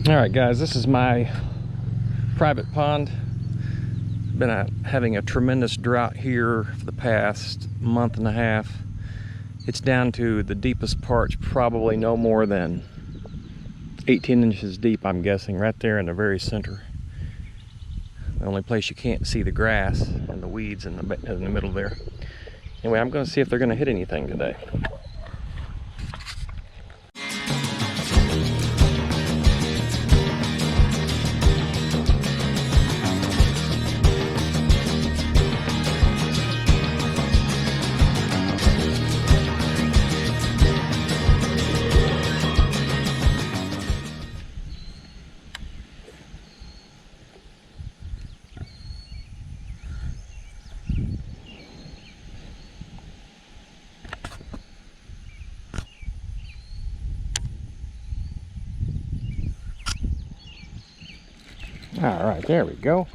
All right, guys, this is my private pond. Been having a tremendous drought here for the past month and a half. It's down to the deepest parts, probably no more than 18 inches deep, I'm guessing, right there in the very center. The only place you can't see the grass and the weeds in the middle there. Anyway, I'm going to see if they're going to hit anything today. All right, there we go.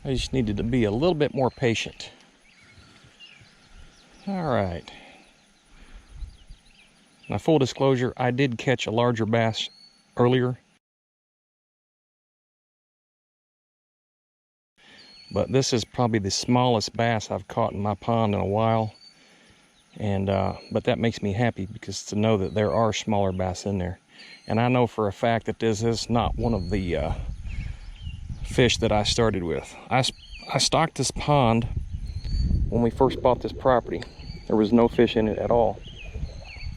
I just needed to be a little bit more patient. All right. Now, full disclosure, I did catch a larger bass earlier, but this is probably the smallest bass I've caught in my pond in a while. And but that makes me happy, because to know that there are smaller bass in there. And I know for a fact that this is not one of the fish that I started with. I stocked this pond when we first bought this property. There was no fish in it at all.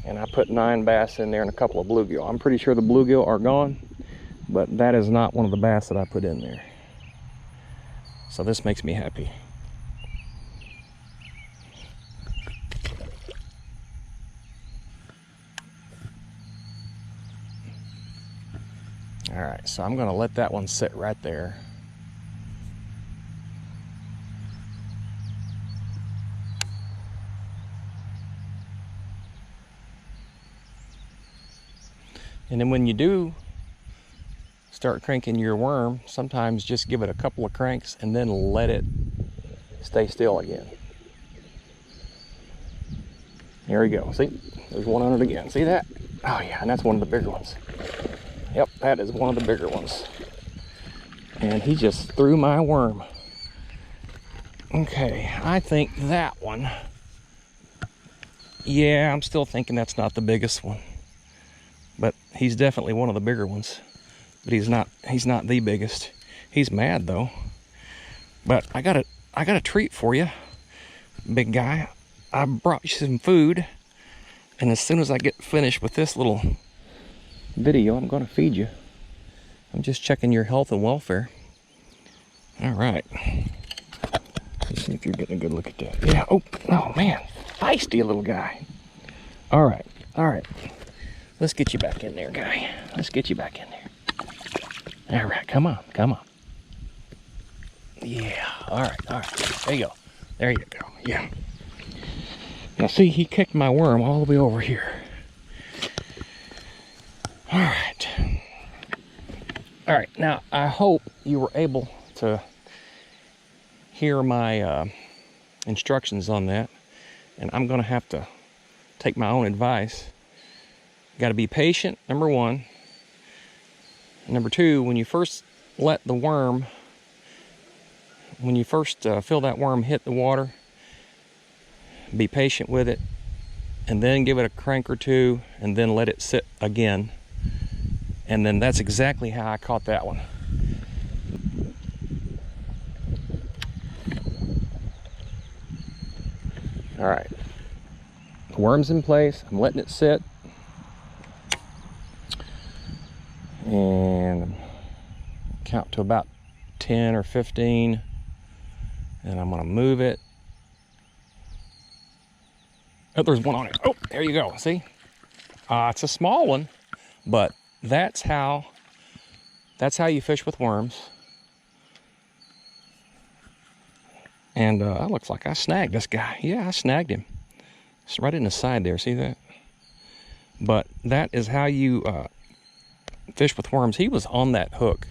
And I put 9 bass in there and a couple of bluegill. I'm pretty sure the bluegill are gone, but that is not one of the bass that I put in there. So this makes me happy. All right, so I'm going to let that one sit right there. And then when you do start cranking your worm, sometimes just give it a couple of cranks and then let it stay still again. There we go. See, there's one on it again. See that? Oh yeah, and that's one of the bigger ones. Yep, that is one of the bigger ones. And he just threw my worm. Okay, I think that one. Yeah, I'm still thinking that's not the biggest one. But he's definitely one of the bigger ones. But he's not the biggest. He's mad though. But I got a treat for you, big guy. I brought you some food, and as soon as I get finished with this little video, I'm going to feed you. I'm just checking your health and welfare. All right. Let's see if you're getting a good look at that. Yeah. Oh man, feisty little guy. All right. Let's get you back in there, guy. Let's get you back in there. All right. Come on. Yeah. All right. There you go. There you go. Yeah. Now see, he kicked my worm all the way over here. All right, now I hope you were able to hear my instructions on that, and I'm gonna have to take my own advice. You gotta be patient, number one. Number two, when you first let the worm, when you first feel that worm hit the water, be patient with it, and then give it a crank or two, and then let it sit again. And then that's exactly how I caught that one. All right, the worm's in place. I'm letting it sit. And count to about 10 or 15. And I'm gonna move it. Oh, there's one on it. Oh, there you go, see? It's a small one, but that's how you fish with worms. And it looks like I snagged this guy. Yeah, I snagged him. It's right in the side there, see that? But that is how you fish with worms. He was on that hook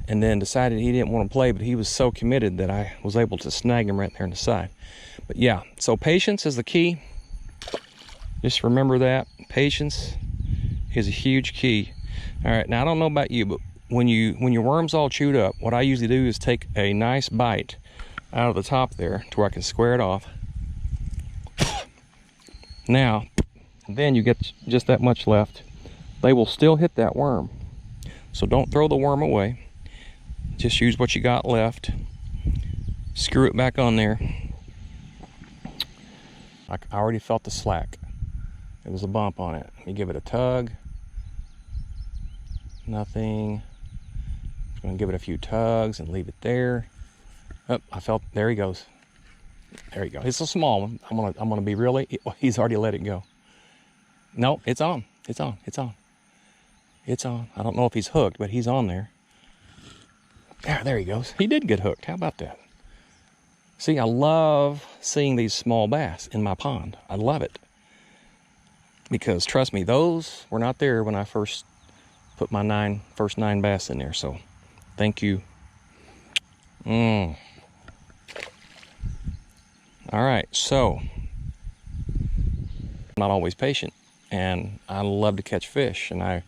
and then decided he didn't want to play, but he was so committed that I was able to snag him right there on the side. But yeah, so patience is the key. Just remember that. Patience is a huge key. All right, now I don't know about you, but when your worm's all chewed up, what I usually do is take a nice bite out of the top there to where I can square it off. Now, then you get just that much left. They will still hit that worm. So don't throw the worm away. Just use what you got left. Screw it back on there. I already felt the slack. There was a bump on it. Let me give it a tug. Nothing. Just gonna give it a few tugs and leave it there. Oh, I felt, there he goes. There you go. It's a small one. I'm gonna be really, he's already let it go. No, it's on. It's on. It's on. It's on. I don't know if he's hooked, but he's on there. There he goes. He did get hooked. How about that? See, I love seeing these small bass in my pond. I love it. Because trust me, those were not there when I first put my first nine bass in there. So thank you. All right, so I'm not always patient, and I love to catch fish. And a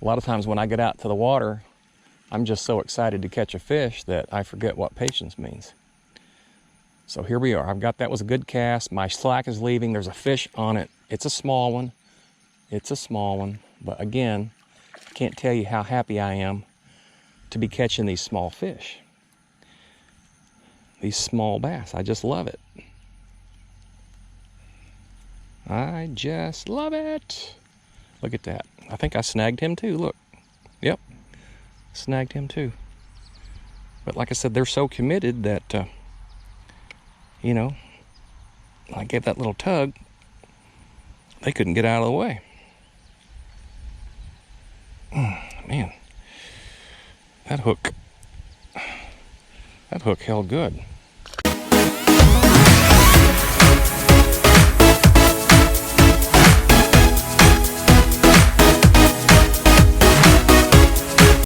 lot of times when I get out to the water, I'm just so excited to catch a fish that I forget what patience means. So here we are. That was a good cast. My slack is leaving. There's a fish on it. It's a small one. It's a small one. But again, I can't tell you how happy I am to be catching these small fish. These small bass. I just love it. I just love it. Look at that. I think I snagged him too. Look. Yep. Snagged him too. But like I said, they're so committed that, you know, I gave that little tug. They couldn't get out of the way. Man, that hook held good.